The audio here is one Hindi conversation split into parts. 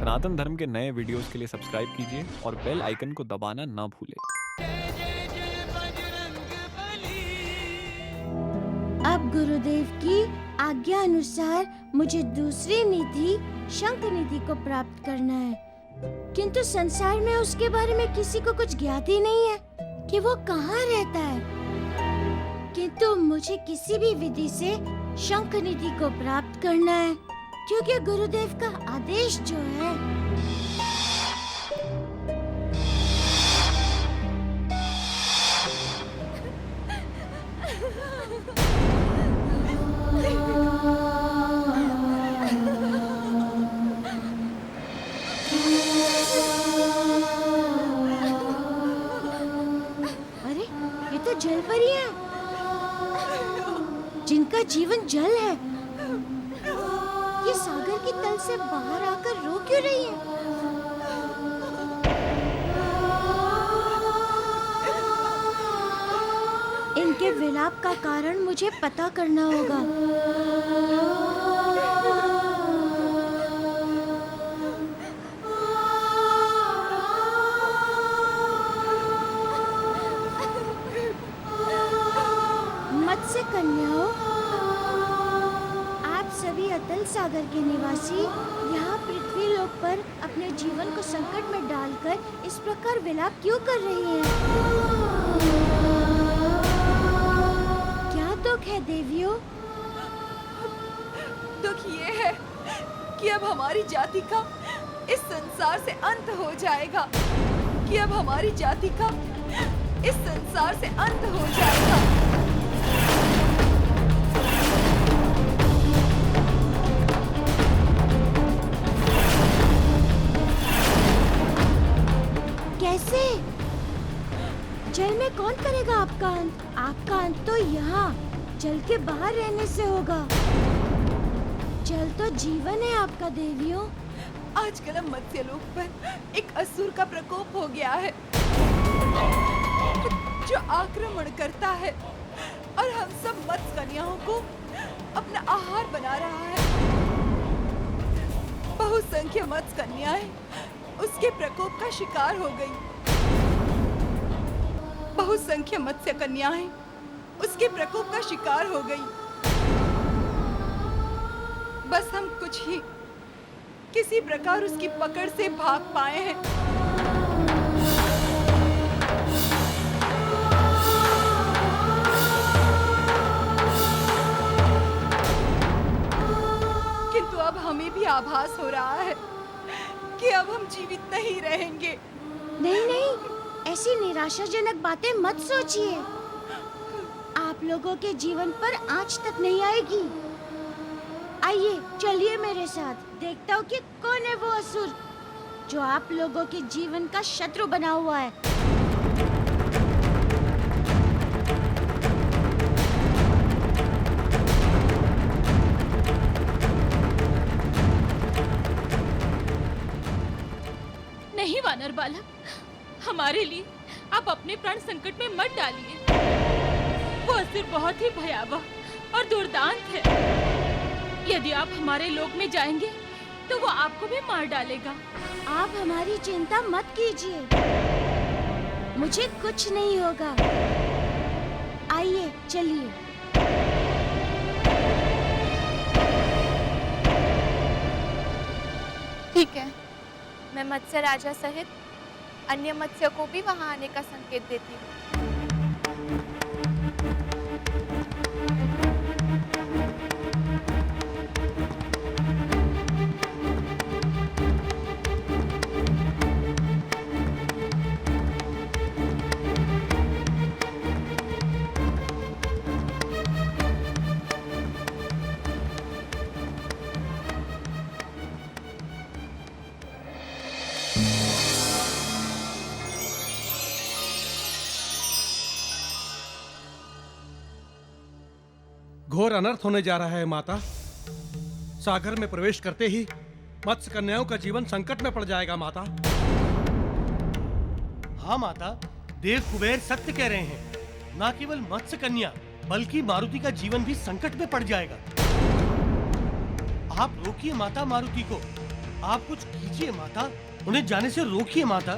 सनातन धर्म के नए वीडियोस के लिए सब्सक्राइब कीजिए और बेल आइकन को दबाना ना भूलें। अब गुरुदेव की आज्ञा अनुसार मुझे दूसरी निधि शंख निधि को प्राप्त करना है, किंतु संसार में उसके बारे में किसी को कुछ ज्ञात ही नहीं है कि वो कहाँ रहता है। किंतु मुझे किसी भी विधि से शंख निधि को प्राप्त करना है, क्योंकि गुरुदेव का आदेश जो है। अरे ये तो जल परी है, जिनका जीवन जल है। ये सागर की तल से बाहर आकर रो क्यों रही है? इनके विलाप का कारण मुझे पता करना होगा। मत्स्य कन्याओं, आप सभी अतल सागर के निवासी यहाँ पृथ्वी लोक पर अपने जीवन को संकट में डालकर इस प्रकार विलाप क्यों कर रही हैं? क्या दुख है देवियों? दुख ये है कि अब हमारी जाति का इस संसार से अंत हो जाएगा, कि अब हमारी जाति का इस संसार से अंत हो जाएगा। कैसे? जल में कौन करेगा आपका अंत? आपका अंत तो यहाँ जल के बाहर रहने से होगा। जल तो जीवन है आपका देवियों। आजकल हम मत्स्यलोक पर एक असुर का प्रकोप हो गया है, जो आक्रमण करता है और हम सब मत्स्य कन्याओं को अपना आहार बना रहा है। बहुसंख्य मत्स्य कन्याएं उसके प्रकोप का शिकार हो गई। बहुसंख्य मत्स्य कन्याएं उसके प्रकोप का शिकार हो गई। बस हम कुछ ही किसी प्रकार उसकी पकड़ से भाग पाए हैं। किंतु अब हमें भी आभास हो रहा है कि अब हम जीवित नहीं रहेंगे। नहीं नहीं, ऐसी निराशाजनक बातें मत सोचिए। आप लोगों के जीवन पर आँच तक नहीं आएगी। आइए चलिए मेरे साथ, देखता हूँ कि कौन है वो असुर जो आप लोगों के जीवन का शत्रु बना हुआ है। नहीं वानर बालक, हमारे लिए आप अपने प्राण संकट में मत डालिए। वो असुर बहुत ही भयावह और दुर्दांत है। यदि आप हमारे लोक में जाएंगे तो वो आपको भी मार डालेगा। आप हमारी चिंता मत कीजिए, मुझे कुछ नहीं होगा। आइए चलिए। ठीक है, मैं मत्स्य राजा सहित अन्य मत्स्य को भी वहां आने का संकेत देती हूँ। घोर अनर्थ होने जा रहा है माता। सागर में प्रवेश करते ही मत्स्य कन्याओं का जीवन संकट में पड़ जाएगा माता। हाँ माता, देव कुबेर सत्य कह रहे हैं। न केवल मत्स्य कन्या बल्कि मारुति का जीवन भी संकट में पड़ जाएगा। आप रोकिए माता मारुति को। आप कुछ कीजिए माता, उन्हें जाने से रोकिए माता।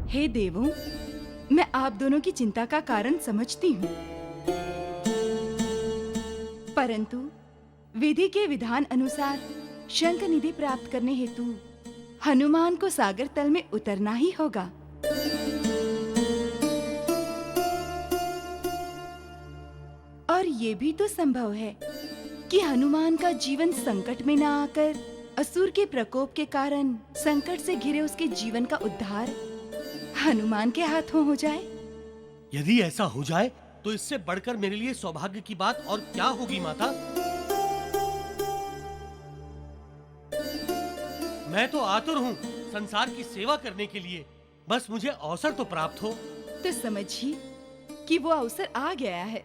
हे देवों, मैं आप दोनों की चिंता का कारण समझती हूँ, परंतु विधि के विधान अनुसार शंख निधि प्राप्त करने हेतु हनुमान को सागर तल में उतरना ही होगा। और ये भी तो संभव है कि हनुमान का जीवन संकट में न आकर असुर के प्रकोप के कारण संकट से घिरे उसके जीवन का उद्धार हनुमान के हाथों हो जाए। यदि ऐसा हो जाए तो इससे बढ़कर मेरे लिए सौभाग्य की बात और क्या होगी माता। मैं तो आतुर हूँ संसार की सेवा करने के लिए, बस मुझे अवसर तो प्राप्त हो। तो समझिए कि वो अवसर आ गया है।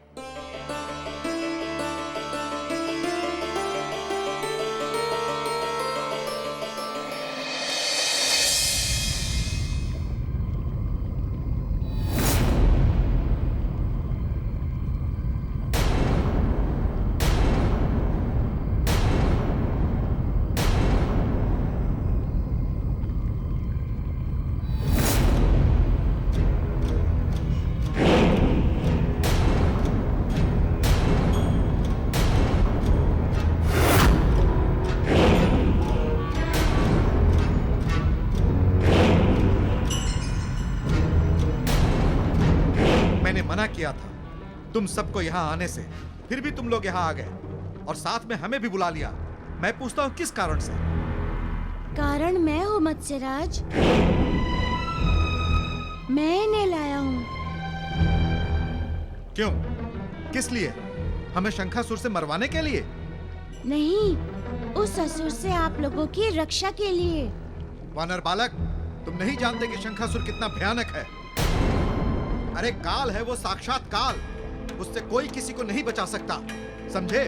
मना किया था तुम सबको यहाँ आने से, फिर भी तुम लोग यहाँ आ गए और साथ में हमें भी बुला लिया। मैं पूछता हूँ किस कारण से? कारण मैं हूँ मत्स्यराज, मैं इन्हें लाया हूँ। क्यों? किस लिए? हमें शंखासुर से मरवाने के लिए? नहीं, उस असुर से आप लोगों की रक्षा के लिए। वानर बालक, तुम नहीं जानते कि शंखासुर कितना भयानक है। अरे काल है वो, साक्षात काल, उससे कोई किसी को नहीं बचा सकता, समझे?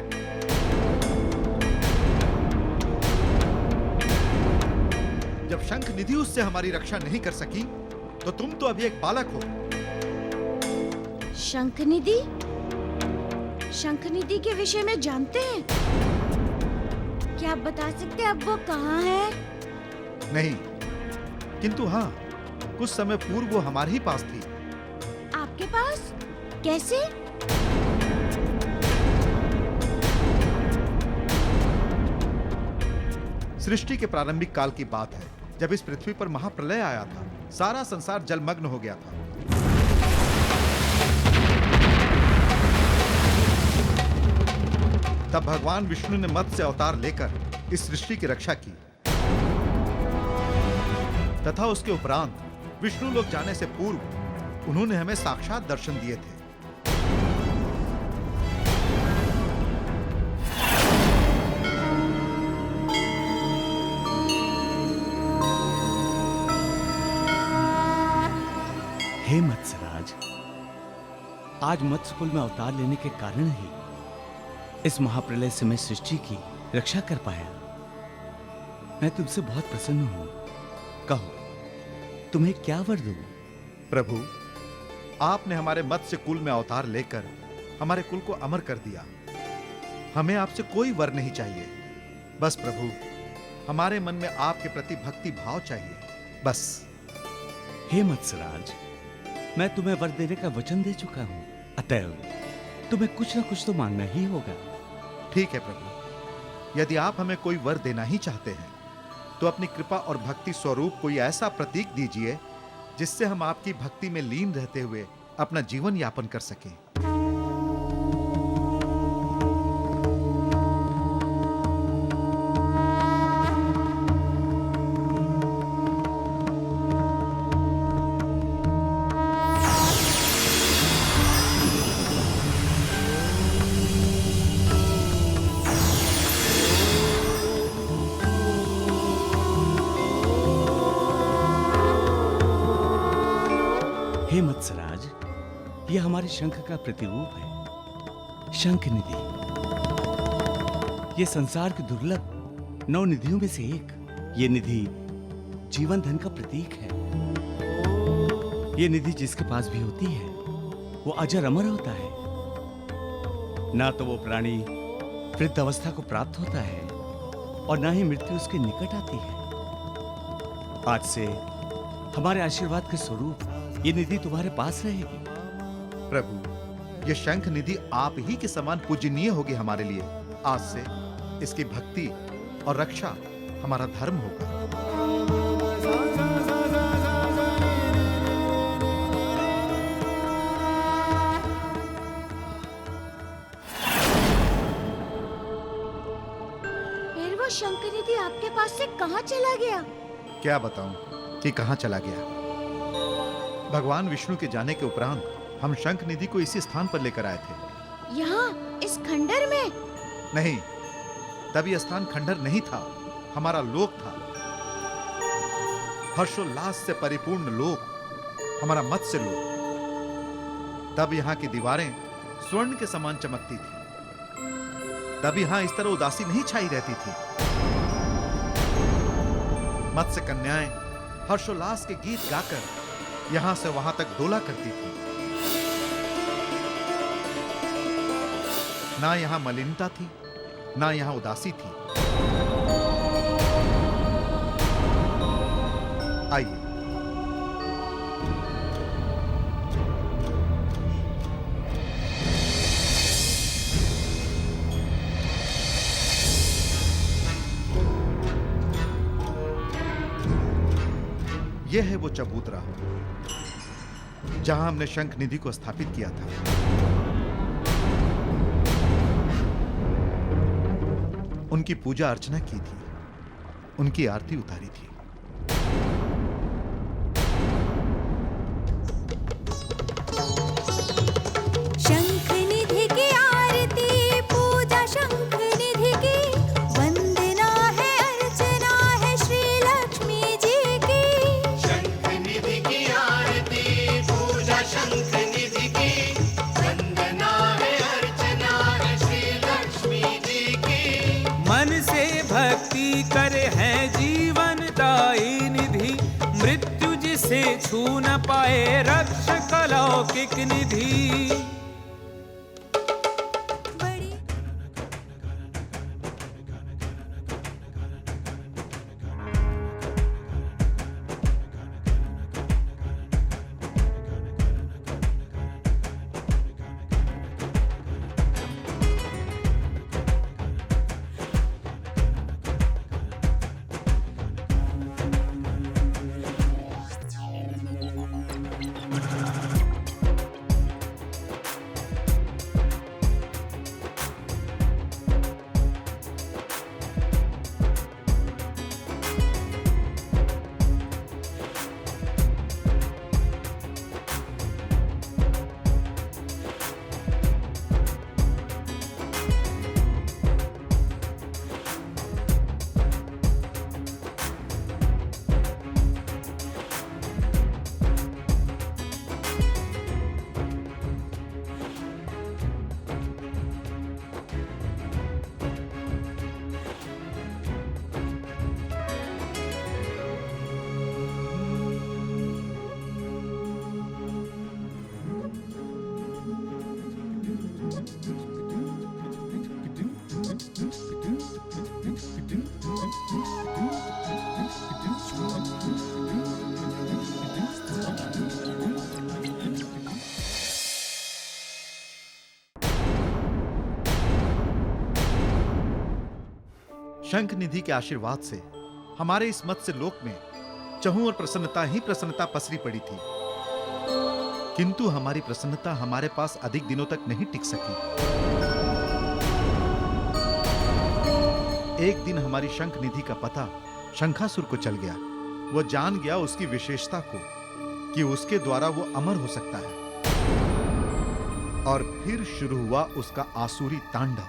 जब शंख निधि उससे हमारी रक्षा नहीं कर सकी तो तुम तो अभी एक बालक हो। शंखनिधि? शंखनिधि के विषय में जानते हैं? क्या आप बता सकते हैं अब वो कहाँ है? नहीं, किंतु हाँ, कुछ समय पूर्व वो हमारे ही पास थी। आपके पास? कैसे? सृष्टि के प्रारंभिक काल की बात है, जब इस पृथ्वी पर महाप्रलय आया था। सारा संसार जलमग्न हो गया था। तब भगवान विष्णु ने मत्स्य अवतार लेकर इस सृष्टि की रक्षा की तथा उसके उपरांत विष्णु लोक जाने से पूर्व उन्होंने हमें साक्षात दर्शन दिए थे। हे मत्स्यराज, आज मत्स्यकुल में अवतार लेने के कारण ही इस महाप्रलय से मैं सृष्टि की रक्षा कर पाया। मैं तुमसे बहुत प्रसन्न हूं। कहो, तुम्हें क्या वर दूं? प्रभु, आपने हमारे मत्स्य कुल में अवतार लेकर हमारे कुल को अमर कर दिया। हमें आपसे कोई वर नहीं चाहिए। बस प्रभु, हमारे मन में आपके प्रति भक्ति भाव चाहिए, बस। हे मत्स्यराज, मैं तुम्हें वर देने का वचन दे चुका हूं, अतएव तुम्हें कुछ ना कुछ तो मांगना ही होगा। ठीक है प्रभु, यदि आप हमें कोई वर देना ही चाहते हैं तो अपनी कृपा और भक्ति स्वरूप कोई ऐसा प्रतीक दीजिए जिससे हम आपकी भक्ति में लीन रहते हुए अपना जीवन यापन कर सकें। हे मत्स्यराज, यह हमारे शंख का प्रतिरूप है, शंख निधि। यह संसार की दुर्लभ 9 निधियों में से एक। यह निधि जीवन धन का प्रतीक है। यह निधि जिसके पास भी होती है वो अजर अमर होता है। ना तो वो प्राणी वृद्ध अवस्था को प्राप्त होता है और ना ही मृत्यु उसके निकट आती है। आज से हमारे आशीर्वाद के स्वरूप ये निधि तुम्हारे पास रहेगी। प्रभु, ये शंख निधि आप ही के समान पूजनीय होगी हमारे लिए। आज से इसकी भक्ति और रक्षा हमारा धर्म होगा। फिर वो शंख निधि आपके पास से कहाँ चला गया? क्या बताऊं कि कहां चला गया। भगवान विष्णु के जाने के उपरांत हम शंख निधि को इसी स्थान पर लेकर आए थे। यहाँ इस खंडर में? नहीं, तब यह स्थान खंडर नहीं था, हमारा लोक था। हर्षोल्लास से परिपूर्ण लोक, हमारा मत्स्य लोक। तब यहाँ की दीवारें स्वर्ण के समान चमकती थी। तब यहाँ इस तरह उदासी नहीं छाई रहती थी। मत्स्य कन्याएं हर्षोल्लास के गीत गाकर यहां से वहां तक डोला करती थी। ना यहां मलिनता थी, ना यहां उदासी थी। आइए, यह है वो चबूतरा जहां हमने शंख निधि को स्थापित किया था। उनकी पूजा अर्चना की थी, उनकी आरती उतारी थी। शंख निधि की आरती, पूजा शंख निधि की, वंदना है अर्चना है श्री लक्ष्मी जी की। शंख निधि की आरती, पूजा शंख निधि की, वंदना है अर्चना है श्री लक्ष्मी जी की। मन से भक्ति करे है जीवन दायी निधि, मृत्यु जिसे छू न पाए रक्षक अलौकिक निधि। शंख निधि के आशीर्वाद से हमारे इस मत्स्य लोक में चहुं और प्रसन्नता ही प्रसन्नता पसरी पड़ी थी। किंतु हमारी प्रसन्नता हमारे पास अधिक दिनों तक नहीं टिक सकी। एक दिन हमारी शंख निधि का पता शंखासुर को चल गया। वो जान गया उसकी विशेषता को कि उसके द्वारा वो अमर हो सकता है। और फिर शुरू हुआ उसका आसुरी तांडव।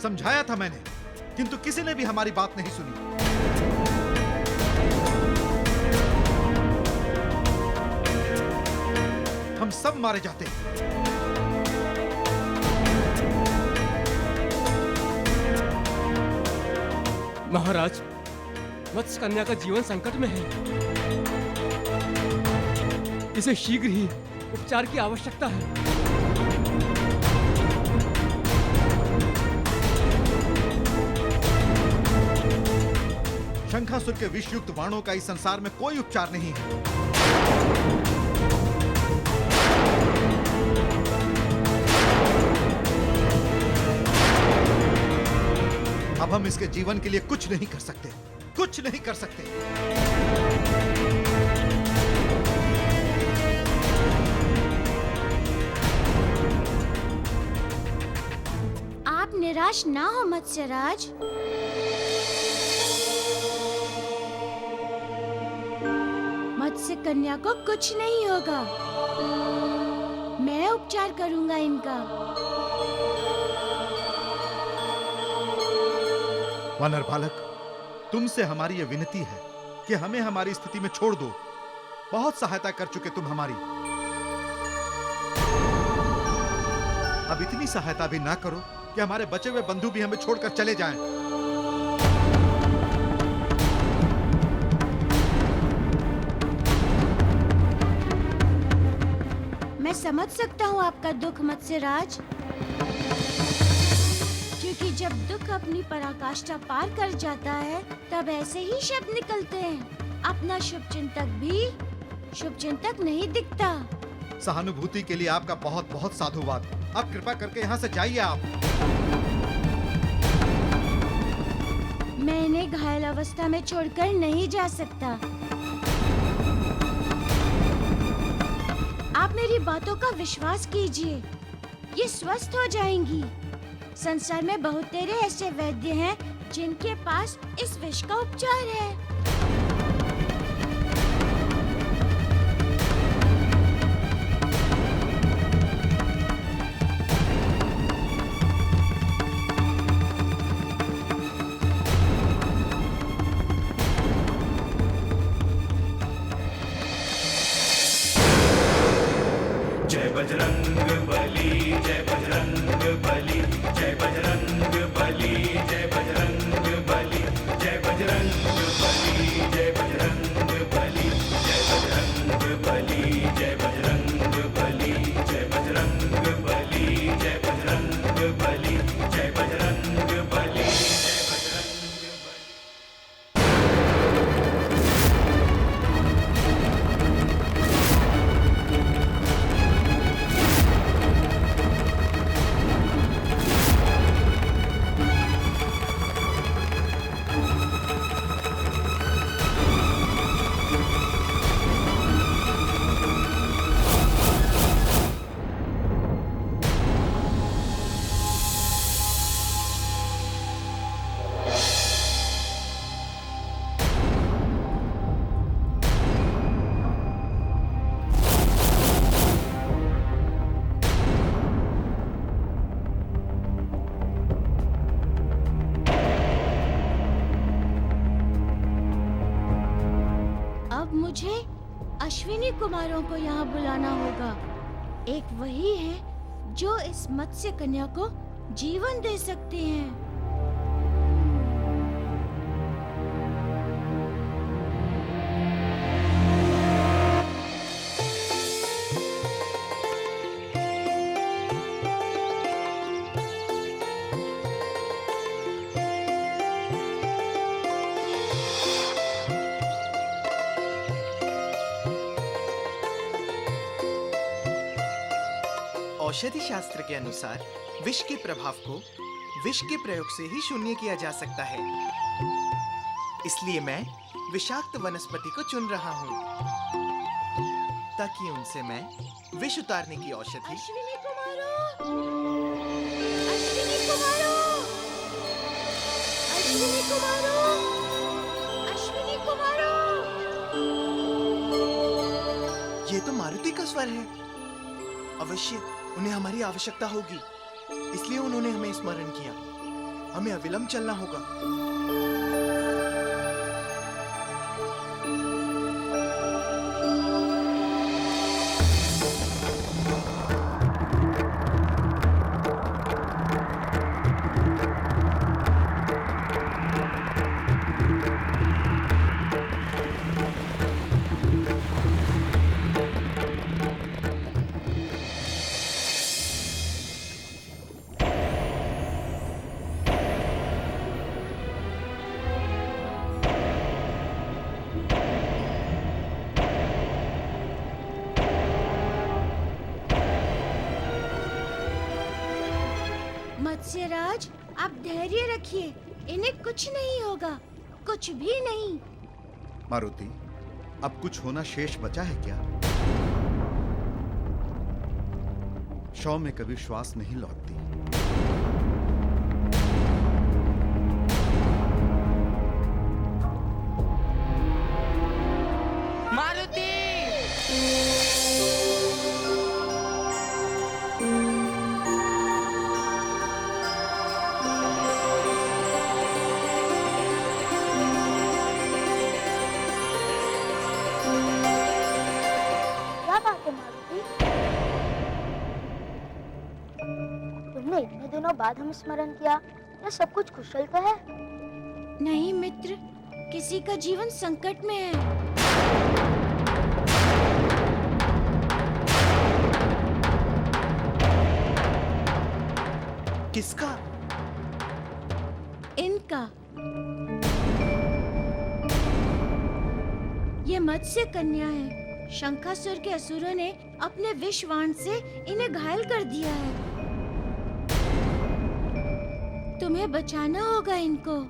समझाया था मैंने, किंतु किसी ने भी हमारी बात नहीं सुनी। हम सब मारे जाते। महाराज, मत्स्य कन्या का जीवन संकट में है। इसे शीघ्र ही उपचार की आवश्यकता है। शंखासुर के विषयुक्त बाणों का इस संसार में कोई उपचार नहीं है। अब हम इसके जीवन के लिए कुछ नहीं कर सकते, कुछ नहीं कर सकते। आप निराश ना हो मत्स्यराज। मत्स्य कन्या को कुछ नहीं होगा। मैं उपचार करूंगा इनका। वानर बालक, तुमसे हमारी यह विनती है कि हमें हमारी स्थिति में छोड़ दो। बहुत सहायता कर चुके तुम हमारी। अब इतनी सहायता भी ना करो कि हमारे बचे हुए बंधु भी हमें छोड़कर चले जाएं। मैं समझ सकता हूँ आपका दुख मत्स्यराज, क्योंकि जब दुख अपनी पराकाष्ठा पार कर जाता है तब ऐसे ही शब्द निकलते हैं। अपना शुभचिंतक भी शुभचिंतक नहीं दिखता। सहानुभूति के लिए आपका बहुत बहुत साधुवाद। अब कृपा करके यहाँ से जाइए आप। मैं इन्हें घायल अवस्था में छोड़कर नहीं जा सकता। आप मेरी बातों का विश्वास कीजिए, ये स्वस्थ हो जाएंगी। संसार में बहुत तेरे ऐसे वैद्य हैं जिनके पास इस विष का उपचार है। जय बजरंग बली, जय बजरंग बली, जय बजरंग बली, जय बजरंग बली, जय बजरंग बली, जय बजरंग बली, जय बजरंग बली, जय बजरंग बली, जय बजरंग बली, जय बजरंग बली, जय बजरंग बली, मुझे अश्विनी कुमारों को यहाँ बुलाना होगा। एक वही है जो इस मत्स्य कन्या को जीवन दे सकते हैं। औषधि शास्त्र के अनुसार विष के प्रभाव को विष के प्रयोग से ही शून्य किया जा सकता है। इसलिए मैं विषाक्त वनस्पति को चुन रहा हूँ ताकि उनसे मैं विष उतारने की औषधि अश्विनी कुमारों! अश्विनी कुमारों! अश्विनी कुमारों! अश्विनी कुमारों! ये तो मारुति का स्वर है। अवश्य उन्हें हमारी आवश्यकता होगी, इसलिए उन्होंने हमें स्मरण किया। हमें अविलंब चलना होगा। मत्स्यराज, आप धैर्य रखिए, इन्हें कुछ नहीं होगा, कुछ भी नहीं। मारुति, अब कुछ होना शेष बचा है क्या? शव में कभी श्वास नहीं लौटती। मारुति! क्या बात है मारुति? तुमने इतने दिनों बाद हमें स्मरण किया, या सब कुछ कुशल तो है? नहीं मित्र, किसी का जीवन संकट में है। किसका? इनका। ये मत्स्य कन्या है। शंखासुर के असुरों ने अपने विष बाण से इन्हें घायल कर दिया है। तुम्हें बचाना होगा इनको।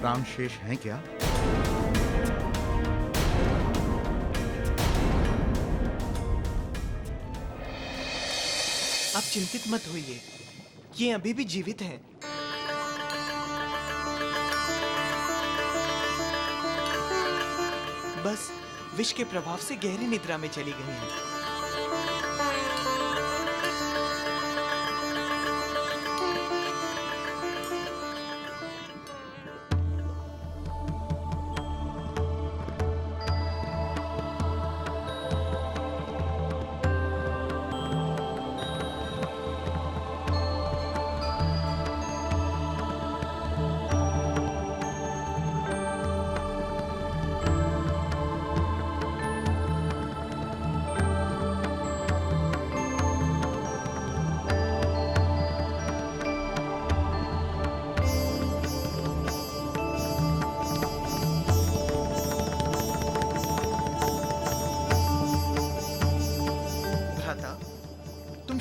प्राण शेष हैं क्या? आप चिंतित मत होइए, ये अभी भी जीवित हैं। बस विष के प्रभाव से गहरी निद्रा में चली गई हैं।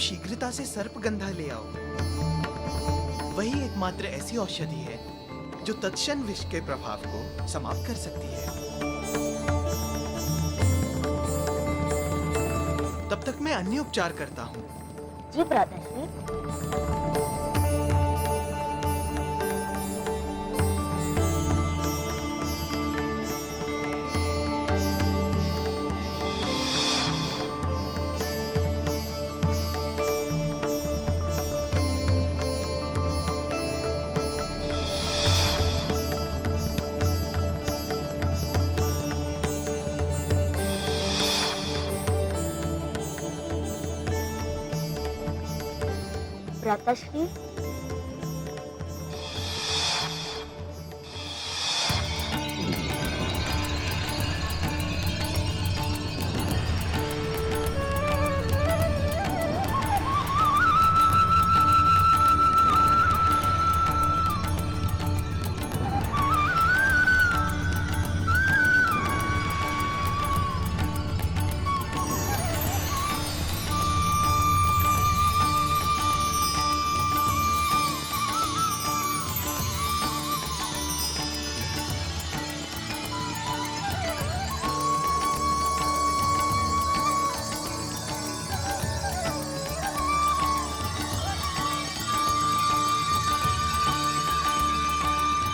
शीघ्रता से सर्पगंधा ले आओ। वही एकमात्र ऐसी औषधि है जो तत्क्षण विष के प्रभाव को समाप्त कर सकती है। तब तक मैं अन्य उपचार करता हूँ। जी भ्राताश्री। भ्राताश्री,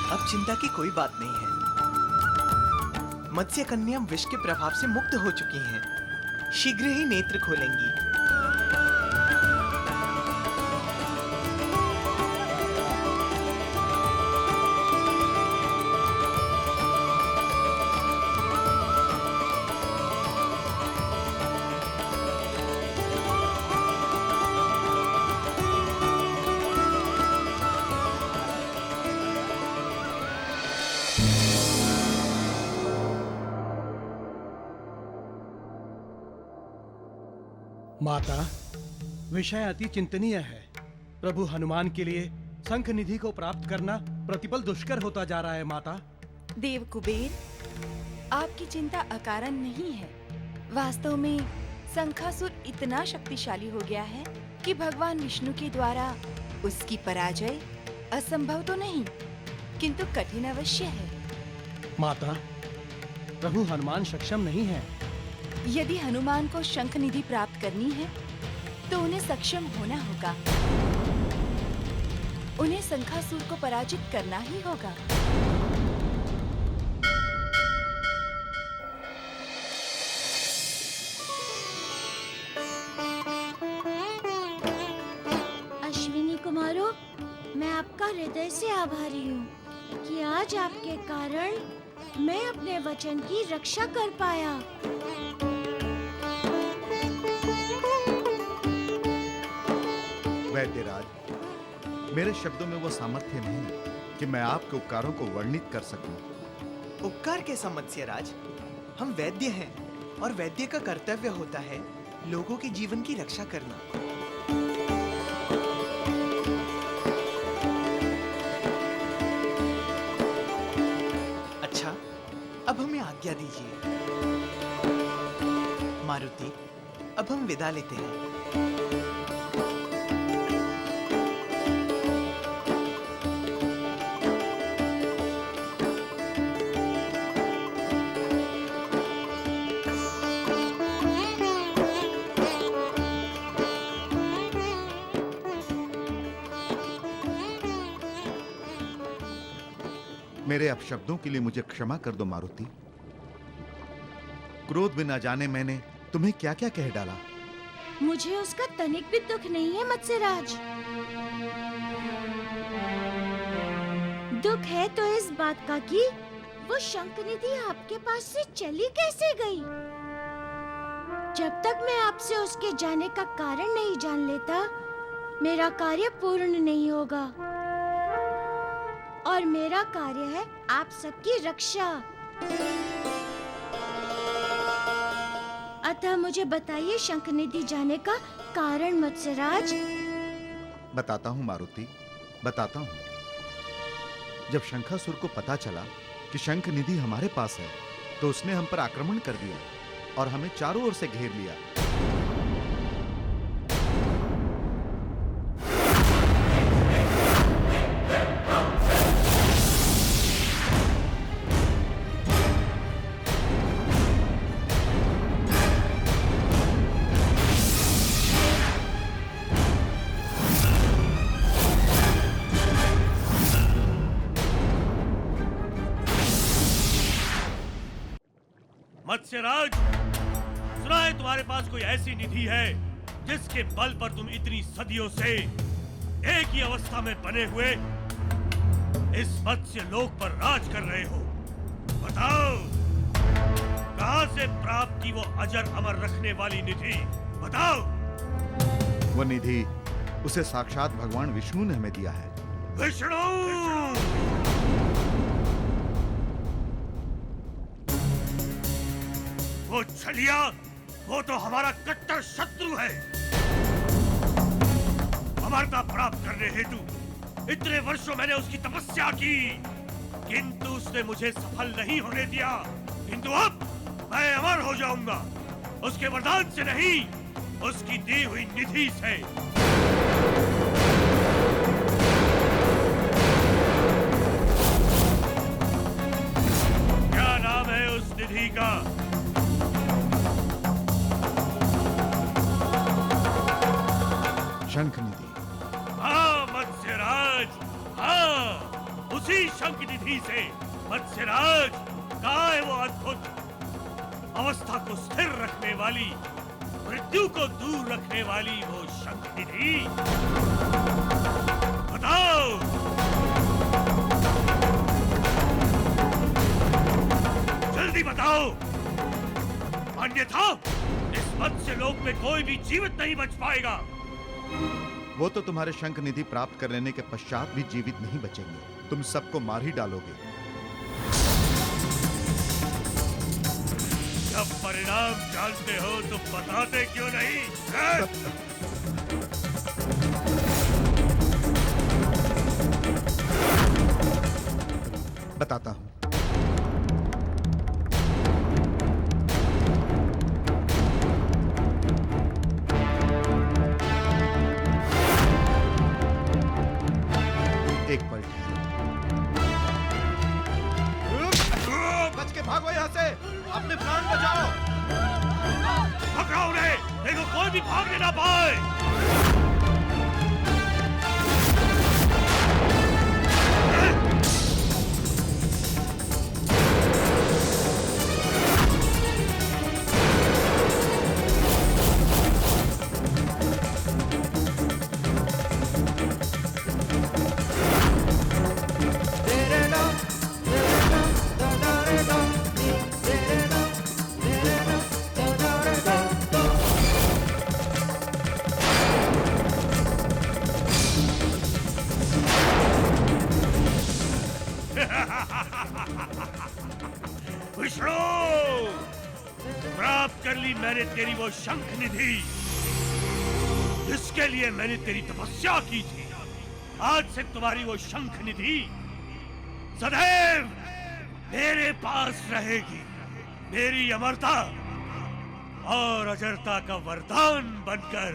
अब चिंता की कोई बात नहीं है। मत्स्य कन्या विष के प्रभाव से मुक्त हो चुकी हैं। शीघ्र ही नेत्र खोलेंगी। माता, विषय अति चिंतनीय है। प्रभु हनुमान के लिए शंख निधि को प्राप्त करना प्रतिपल दुष्कर होता जा रहा है। माता, देव कुबेर, आपकी चिंता अकारण नहीं है। वास्तव में शंखासुर इतना शक्तिशाली हो गया है कि भगवान विष्णु के द्वारा उसकी पराजय असंभव तो नहीं, किंतु कठिन अवश्य है। माता, प्रभु हनुमान सक्षम नहीं है। यदि हनुमान को शंख निधि प्राप्त करनी है तो उन्हें सक्षम होना होगा। उन्हें शंखासुर को पराजित करना ही होगा। अश्विनी कुमारों, मैं आपका हृदय से आभारी हूँ कि आज आपके कारण मैं अपने वचन की रक्षा कर पाया। वैद्यराज, मेरे शब्दों में वो सामर्थ्य नहीं कि मैं आपके उपकारों को वर्णित कर सकूं। उपकार कैसा मत्स्यराज? हम वैद्य हैं और वैद्य का कर्तव्य होता है लोगों के जीवन की रक्षा करना। अच्छा, अब हमें आज्ञा दीजिए। मारुति, अब हम विदा लेते हैं। मेरे अपशब्दों के लिए मुझे क्षमा कर दो मारुति। क्रोध में न जाने मैंने तुम्हें क्या क्या कह डाला। मुझे उसका तनिक भी दुख नहीं है मत्स्यराज। दुख है तो इस बात का कि वो शंखनिधि आपके पास से चली कैसे गई। जब तक मैं आपसे उसके जाने का कारण नहीं जान लेता, मेरा कार्य पूर्ण नहीं होगा। और मेरा कार्य है आप सबकी रक्षा। अतः मुझे बताइए शंखनिधि जाने का कारण मत्स्यराज। बताता हूँ मारुति, बताता हूँ। जब शंखासुर को पता चला कि शंख निधि हमारे पास है, तो उसने हम पर आक्रमण कर दिया और हमें चारों ओर से घेर लिया। मत्स्यराज, सुना है तुम्हारे पास कोई ऐसी निधि है जिसके बल पर तुम इतनी सदियों से एक ही अवस्था में बने हुए इस मत्स्य लोक पर राज कर रहे हो। बताओ, कहां से प्राप्त की वो अजर अमर रखने वाली निधि? बताओ। वो निधि उसे साक्षात भगवान विष्णु ने हमें दिया है। विष्णु! वो छलिया, वो तो हमारा कट्टर शत्रु है। अमरता प्राप्त करने हेतु इतने वर्षों मैंने उसकी तपस्या की, किंतु उसने मुझे सफल नहीं होने दिया। किंतु अब मैं अमर हो जाऊंगा, उसके वरदान से नहीं, उसकी दी हुई निधि से। क्या नाम है उस निधि का? शंख निधि। हाँ मत्स्यराज, हाँ, उसी शंख निधि से। मत्स्यराज, कहाँ है वो अद्भुत अवस्था को स्थिर रखने वाली, मृत्यु को दूर रखने वाली वो शंख निधि? बताओ। जल्दी बताओ, अन्यथा इस मत्स्य लोक में कोई भी जीवित नहीं बच पाएगा। वो तो तुम्हारे शंख निधि प्राप्त कर लेने के पश्चात भी जीवित नहीं बचेंगे। तुम सबको मार ही डालोगे। जब परिणाम जानते हो तो बताते क्यों नहीं? बताता हूं। एक पल बच के भागो यहाँ से, अपने प्राण बचाओ। पकड़ो उन्हें, देखो कोई भी भागने ना पाए। विष्णु, प्राप्त कर ली मैंने तेरी वो शंख निधि, जिसके लिए मैंने तेरी तपस्या की थी। आज से तुम्हारी वो शंख निधि सदैव मेरे पास रहेगी। मेरी अमरता और अजरता का वरदान बनकर।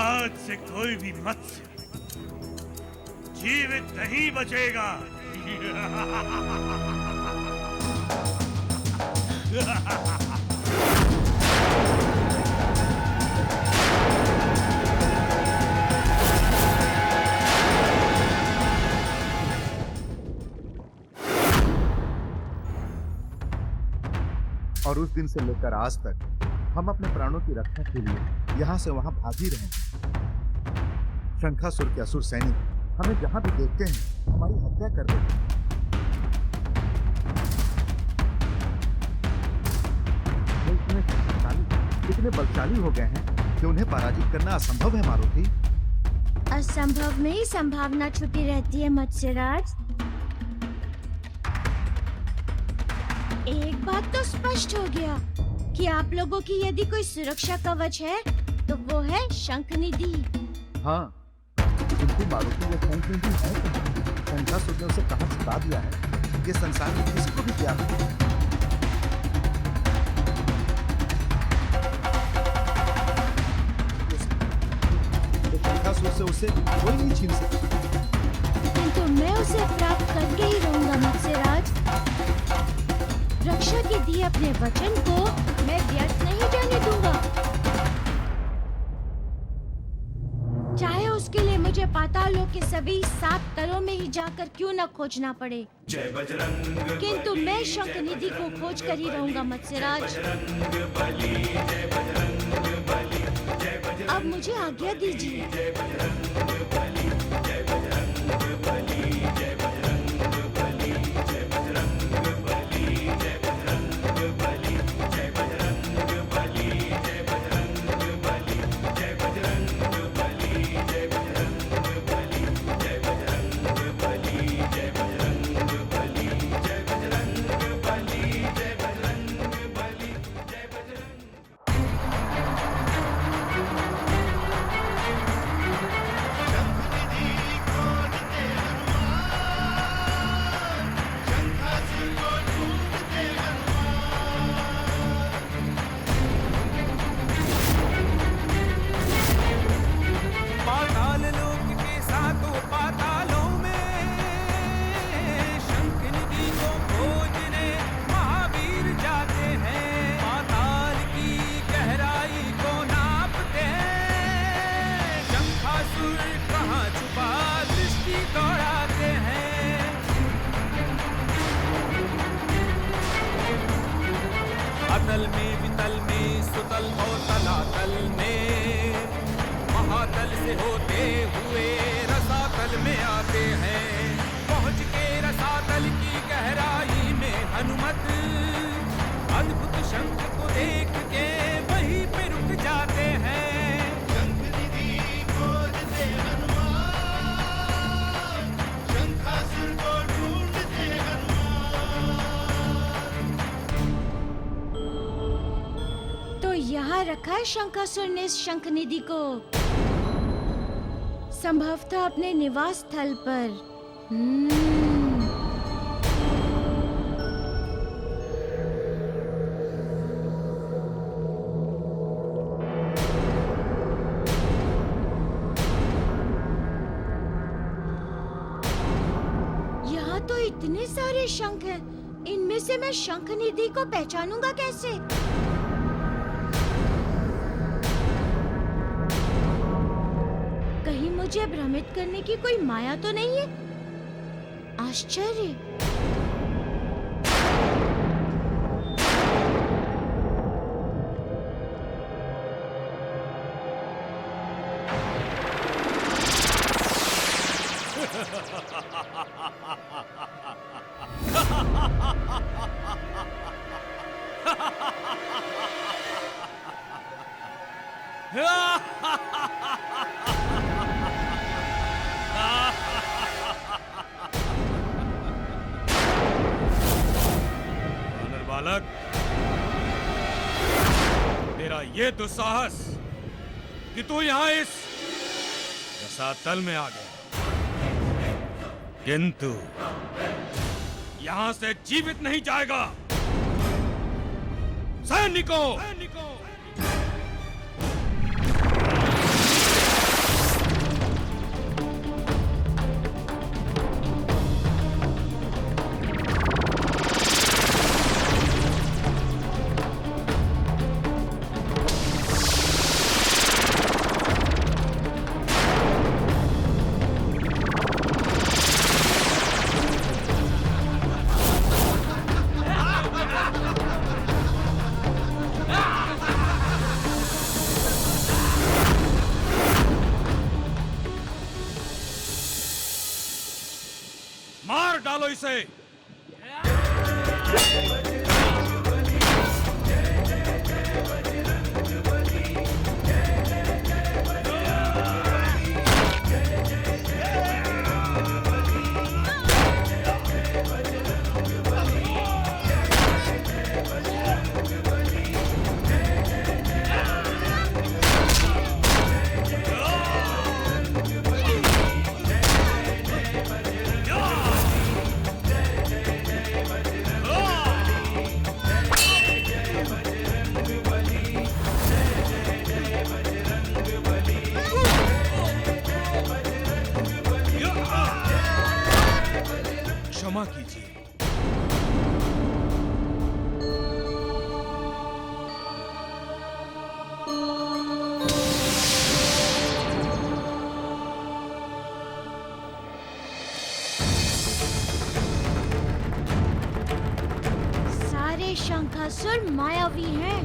आज से कोई भी मत्स्य जीवित नहीं बचेगा। और उस दिन से लेकर आज तक हम अपने प्राणों की रक्षा के लिए यहाँ से वहाँ भाग ही रहे हैं। शंखासुर के असुर सैनिक हमें जहाँ भी देखते हैं हमारी हत्या कर देते हैं। इतने बलशाली हो गए हैं कि उन्हें पराजित करना असंभव है मारुति। असंभव में ही संभावना छुपी रहती है मत्स्यराज। एक बात तो स्पष्ट हो गया कि आप लोगों की यदि कोई सुरक्षा कवच है तो वो है शंख निधि। हाँ, किंतु मारुति वो शंख निधि है तो शंखासुर ने उसे कहाँ छुपा दिया है, ये संसार में किसी को भी क्या शंखासुर से उसे कोई नहीं छीन सकता। किंतु मैं उसे प्राप्त करके ही रहूंगा मत्स्यराज। रक्षा के दिए अपने वचन को मैं व्यर्थ नहीं जाने दूंगा, चाहे उसके लिए मुझे पाताल लोक के सभी 7 तलों में ही जाकर क्यों न खोजना पड़े। जय बजरंग, किंतु मैं शंख निधि को खोज कर ही रहूंगा मत्स्यराज। अब मुझे आज्ञा दीजिए। धरातल में वितल में सुतल और तलातल में, महातल से होते हुए रसातल में आते हैं। पहुंच के रसातल की गहराई में हनुमत अद्भुत शंख को देख के वहीं पे रुक जाते हैं। शंख निधि खोजते हनुमान, शंखासुर को ढूंढते तो यहाँ रखा है शंखासुर ने इस शंख निधि को, संभवतः अपने निवास स्थल पर। यहाँ तो इतने सारे शंख हैं, इनमें से मैं शंख निधि को पहचानूंगा कैसे? कहीं मुझे भ्रमित करने की कोई माया तो नहीं है? आश्चर्य! वानर बालक, तेरा ये दुस्साहस कि तू यहाँ इस रसातल में आ गया, किंतु यहाँ से जीवित नहीं जाएगा। सैनिकों, मार डालो इसे। क्षमा कीजिए। सारे शंखासुर मायावी हैं।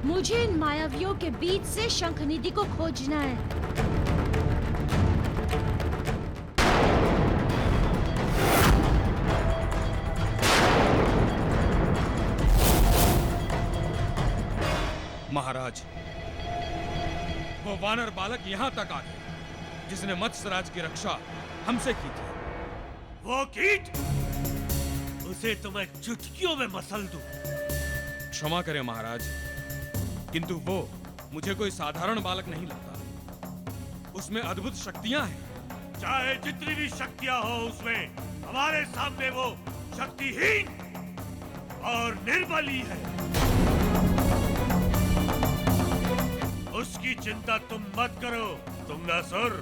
मुझे इन मायावियों के बीच से शंख निधि को खोजना है। महाराज, वो वानर बालक यहाँ तक आ गया जिसने मत्स्यराज की रक्षा हमसे की थी। वो कीट, उसे तो मैं चुटकियों में मसल दूं। क्षमा करें महाराज, किंतु वो मुझे कोई साधारण बालक नहीं लगता। उसमें अद्भुत शक्तियां हैं। चाहे जितनी भी शक्तियां हो उसमें, हमारे सामने वो शक्तिहीन और निर्बल ही है। उसकी चिंता तुम मत करो तुंगासुर।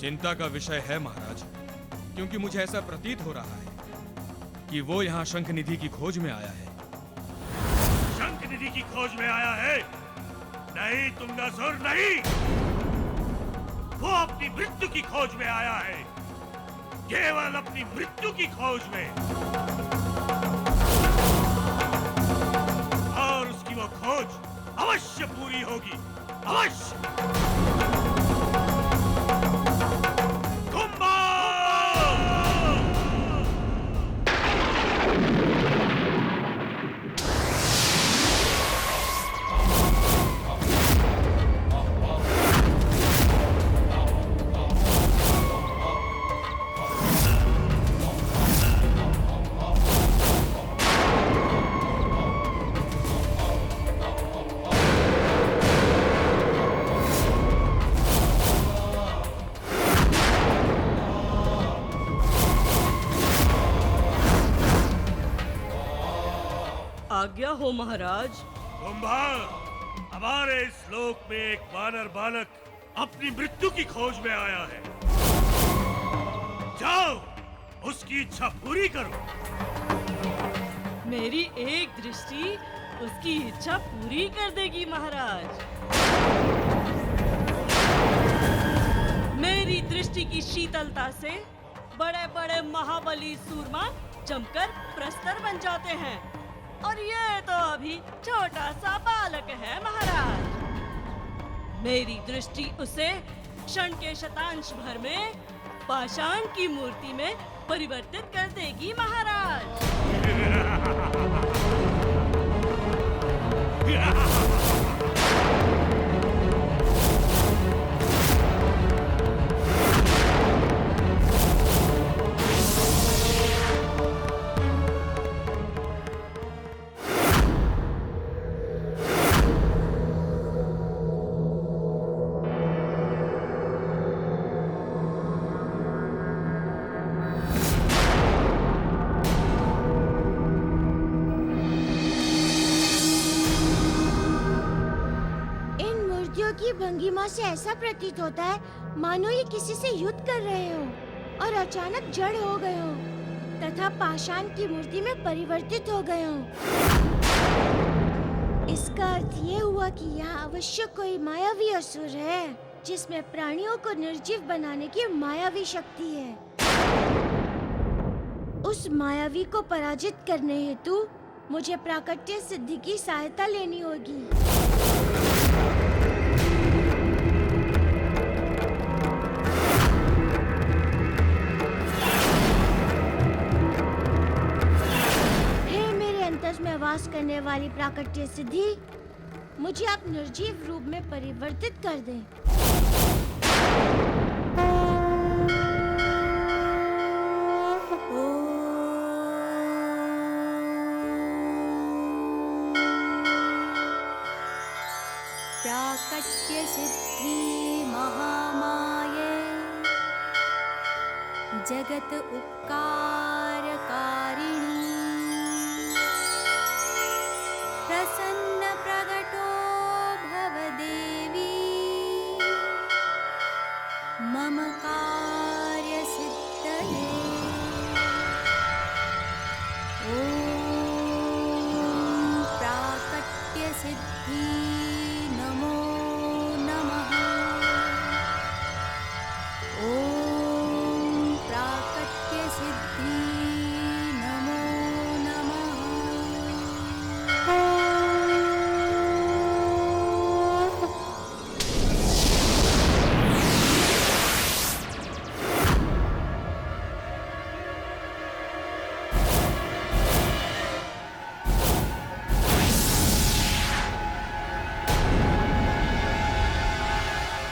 चिंता का विषय है महाराज, क्योंकि मुझे ऐसा प्रतीत हो रहा है कि वो यहाँ शंख निधि की खोज में आया है। शंख निधि की खोज में आया है? नहीं तुंगासुर, नहीं। वो अपनी मृत्यु की खोज में आया है, केवल अपनी मृत्यु की खोज में। होगी, अवश्य। आज्ञा हो महाराज। कुंभा, हमारे इस लोक में एक वानर बालक अपनी मृत्यु की खोज में आया है। जाओ, उसकी इच्छा पूरी करो। मेरी एक दृष्टि उसकी इच्छा पूरी कर देगी महाराज। मेरी दृष्टि की शीतलता से बड़े बड़े महाबली सूरमा जमकर प्रस्तर बन जाते हैं, और ये तो अभी छोटा सा बालक है महाराज। मेरी दृष्टि उसे क्षण के शतांश भर में पाषाण की मूर्ति में परिवर्तित कर देगी महाराज। की भंगिमा से ऐसा प्रतीत होता है मानो ये किसी से युद्ध कर रहे हो और अचानक जड़ हो गए हो तथा पाषाण की मूर्ति में परिवर्तित हो गए हो। इसका अर्थ ये हुआ कि यहाँ अवश्य कोई मायावी असुर है जिसमें प्राणियों को निर्जीव बनाने की मायावी शक्ति है। उस मायावी को पराजित करने हेतु मुझे प्राकट्य सिद्धि की सहायता लेनी होगी। में वास करने वाली प्राकट्य सिद्धि, मुझे आप निर्जीव रूप में परिवर्तित कर दें। प्राकट्य सिद्धि महामाये जगत उपकार कारिणी प्रसन्न प्रगटो भव देवी मम कार्य सिद्धये। ओम प्राकट्य सिद्धि नमो नमः। ओम प्राकट्य सिद्धि नमो नमः।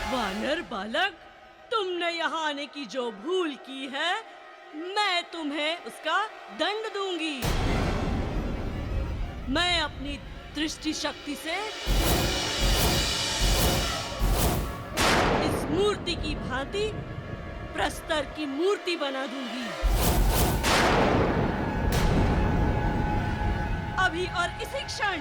वानर बालक, तुमने यहाँ आने की जो भूल की है, मैं तुम्हें उसका दंड दूंगी। मैं अपनी दृष्टि शक्ति से इस मूर्ति की भांति प्रस्तर की मूर्ति बना दूंगी। अभी और इसी क्षण।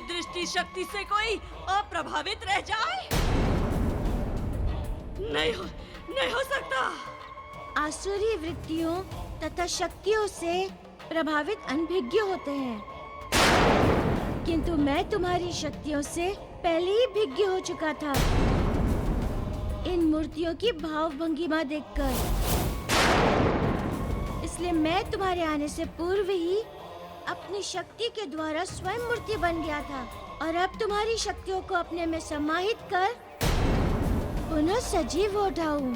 दृष्टि शक्ति से कोई अप्रभावित रह जाए? नहीं हो सकता। आसुरी वृत्तियों तथा शक्तियों से प्रभावित अनभिज्ञ होते हैं, किंतु मैं तुम्हारी शक्तियों से पहले ही भिज्ञ हो चुका था। इन मूर्तियों की भाव भंगिमा देखकर, इसलिए मैं तुम्हारे आने से पूर्व ही अपनी शक्ति के द्वारा स्वयं मूर्ति बन गया था, और अब तुम्हारी शक्तियों को अपने में समाहित कर पुनः सजीव हो उठा हूँ।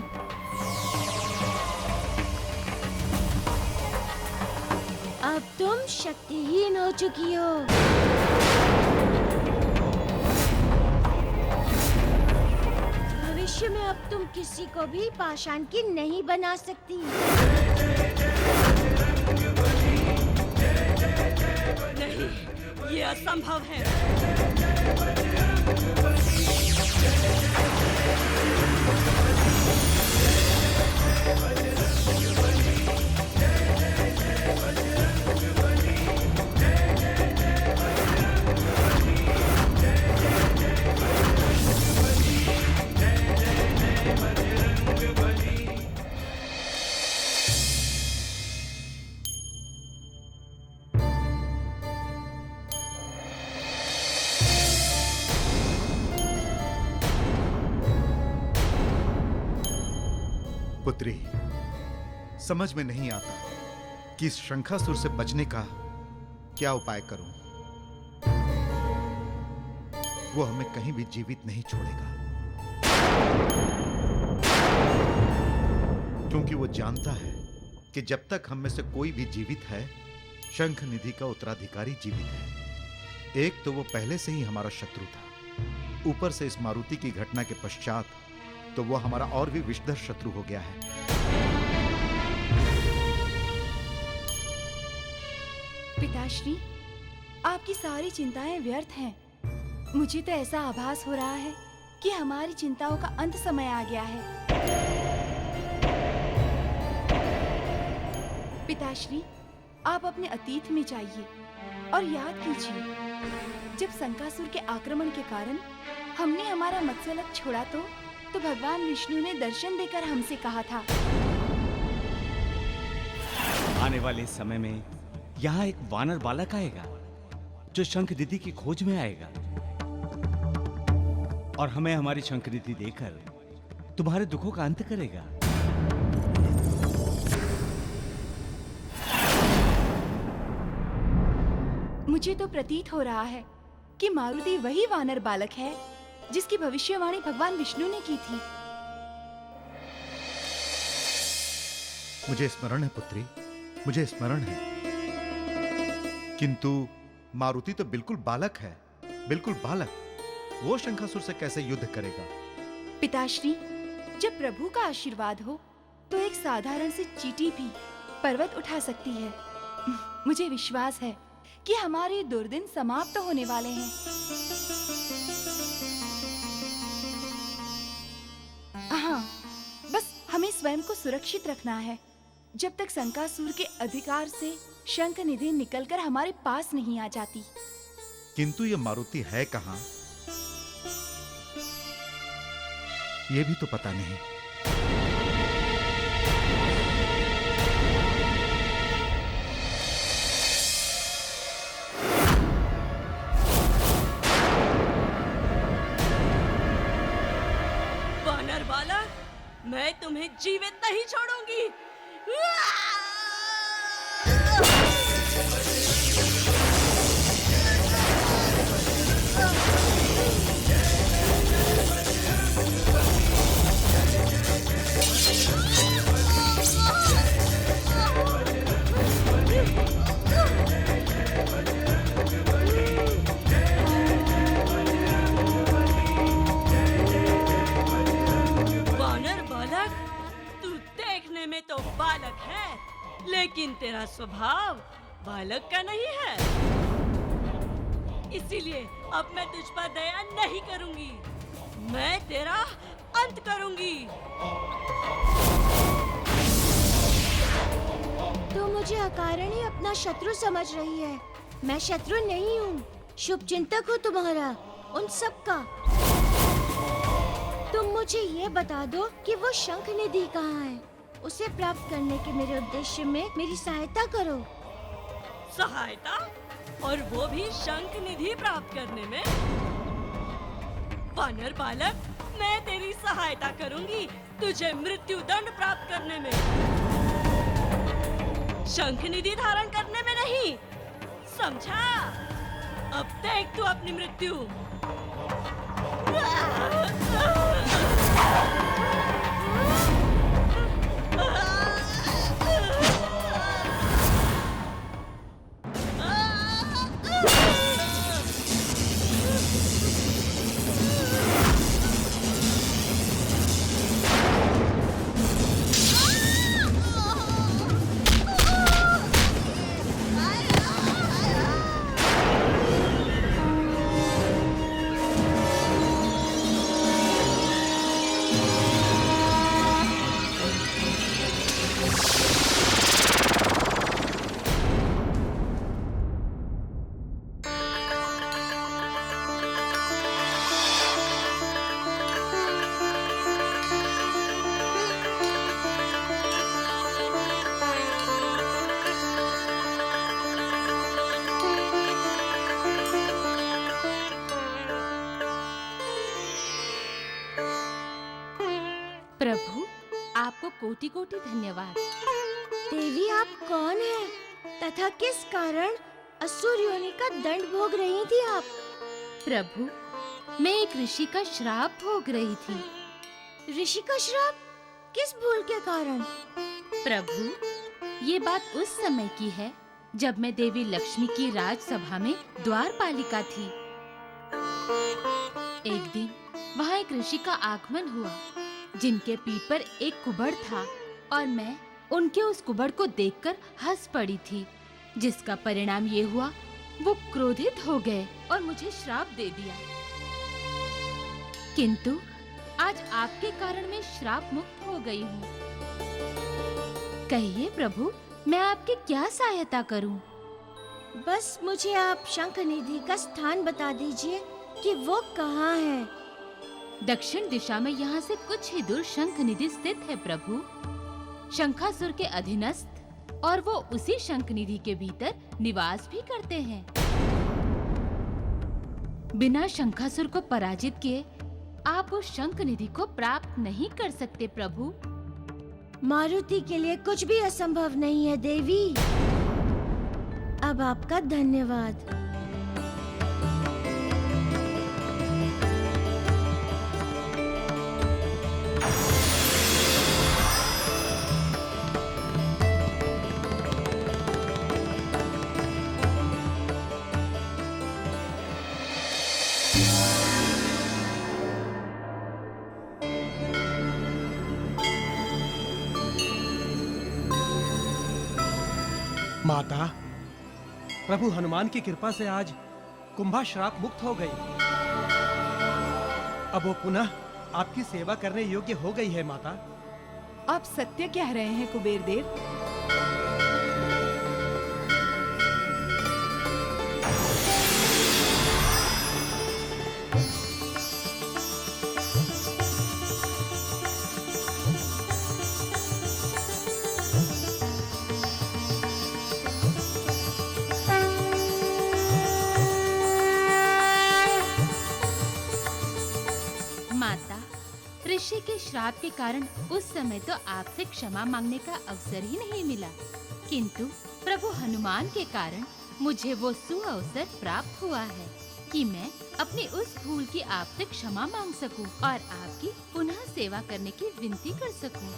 अब तुम शक्तिहीन हो चुकी हो। भविष्य में अब तुम किसी को भी पाषाण की नहीं बना सकती। नहीं, ये असंभव है। पुत्री, समझ में नहीं आता कि इस शंखासुर से बचने का क्या उपाय करूं। वो हमें कहीं भी जीवित नहीं छोड़ेगा, क्योंकि वो जानता है कि जब तक हम में से कोई भी जीवित है, शंख निधि का उत्तराधिकारी जीवित है। एक तो वो पहले से ही हमारा शत्रु था, ऊपर से इस मारुति की घटना के पश्चात तो वो हमारा और भी विषधर शत्रु हो गया है। पिताश्री, आपकी सारी चिंताएं व्यर्थ हैं। मुझे तो ऐसा आभास हो रहा है कि हमारी चिंताओं का अंत समय आ गया है। पिताश्री, आप अपने अतीत में जाइए और याद कीजिए, जब शंखासुर के आक्रमण के कारण हमने हमारा मत्स्यलक छोड़ा तो भगवान विष्णु ने दर्शन देकर हमसे कहा था, आने वाले समय में यहाँ एक वानर बालक आएगा जो शंख निधि की खोज में आएगा और हमें हमारी शंख निधि देकर तुम्हारे दुखों का अंत करेगा। मुझे तो प्रतीत हो रहा है कि मारुति वही वानर बालक है जिसकी भविष्यवाणी भगवान विष्णु ने की थी। मुझे स्मरण है पुत्री, मुझे स्मरण है, किंतु मारुति तो बिल्कुल बालक है, बिल्कुल बालक। वो शंखासुर से कैसे युद्ध करेगा? पिताश्री, जब प्रभु का आशीर्वाद हो तो एक साधारण सी चींटी भी पर्वत उठा सकती है। मुझे विश्वास है कि हमारे दुर्दिन समाप्त होने वाले हैं। हाँ, बस हमें स्वयं को सुरक्षित रखना है जब तक शंखासुर के अधिकार से शंख निधि निकलकर हमारे पास नहीं आ जाती। किंतु ये मारुति है कहाँ? ये भी तो पता नहीं। वानर बालक, मैं तुम्हें जीवित नहीं छोड़ूंगी। वानर बालक, तू देखने में तो बालक है, लेकिन तेरा स्वभाव बालक का नहीं है। इसीलिए अब मैं तुझ पर दया नहीं करूंगी, मैं तेरा अंत करूंगी। तू मुझे अकारण ही अपना शत्रु समझ रही है। मैं शत्रु नहीं हूँ, शुभ चिंतक हूँ तुम्हारा, उन सब का। तुम मुझे ये बता दो कि वो शंख निधि कहाँ है। उसे प्राप्त करने के मेरे उद्देश्य में मेरी सहायता करो। सहायता? और वो भी शंख निधि प्राप्त करने में? वानर बालक, मैं तेरी सहायता करूंगी तुझे मृत्यु दंड प्राप्त करने में, शंख निधि धारण करने में नहीं, समझा? अब देख तू अपनी मृत्यु। प्रभु, आपको कोटि कोटि धन्यवाद। देवी, आप कौन हैं तथा किस कारण असुर योनि का दंड भोग रही थी आप? प्रभु, मैं एक ऋषि का श्राप भोग रही थी। ऋषि का श्राप? किस भूल के कारण? प्रभु, ये बात उस समय की है जब मैं देवी लक्ष्मी की राजसभा में द्वारपालिका थी। एक दिन वहाँ एक ऋषि का आगमन हुआ जिनके पीठ पर एक कुबड़ था और मैं उनके उस कुबड़ को देखकर हंस पड़ी थी, जिसका परिणाम ये हुआ वो क्रोधित हो गए और मुझे श्राप दे दिया। किंतु आज आपके कारण मैं श्राप मुक्त हो गई हूँ। कहिए प्रभु, मैं आपकी क्या सहायता करूँ? बस मुझे आप शंख निधि का स्थान बता दीजिए कि वो कहाँ है। दक्षिण दिशा में यहाँ से कुछ ही दूर शंख निधि स्थित है प्रभु। शंखासुर के अधीनस्थ और वो उसी शंख निधि के भीतर निवास भी करते हैं। बिना शंखासुर को पराजित किए आप उस शंख निधि को प्राप्त नहीं कर सकते प्रभु। मारुति के लिए कुछ भी असंभव नहीं है देवी। अब आपका धन्यवाद। माता, प्रभु हनुमान की कृपा से आज कुंभा श्राप मुक्त हो गई। अब वो पुनः आपकी सेवा करने योग्य हो गई है माता। आप सत्य कह रहे हैं कुबेर देव। ऋषि के श्राप के कारण उस समय तो आपसे क्षमा मांगने का अवसर ही नहीं मिला, किंतु प्रभु हनुमान के कारण मुझे वो सुअवसर प्राप्त हुआ है कि मैं अपनी उस भूल की आपसे क्षमा मांग सकूं और आपकी पुनः सेवा करने की विनती कर सकूं।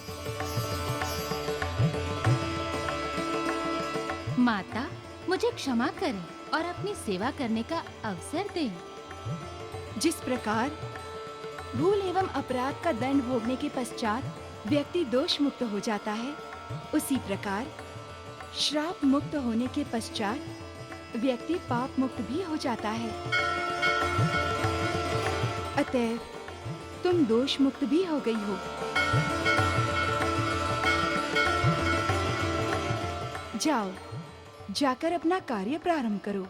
माता, मुझे क्षमा करें और अपनी सेवा करने का अवसर दें। जिस प्रकार भूल एवं अपराध का दंड भोगने के पश्चात व्यक्ति दोष मुक्त हो जाता है, उसी प्रकार श्राप मुक्त होने के पश्चात व्यक्ति पाप मुक्त भी हो जाता है। अतएव तुम दोष मुक्त भी हो गई हो। जाओ, जाकर अपना कार्य प्रारंभ करो।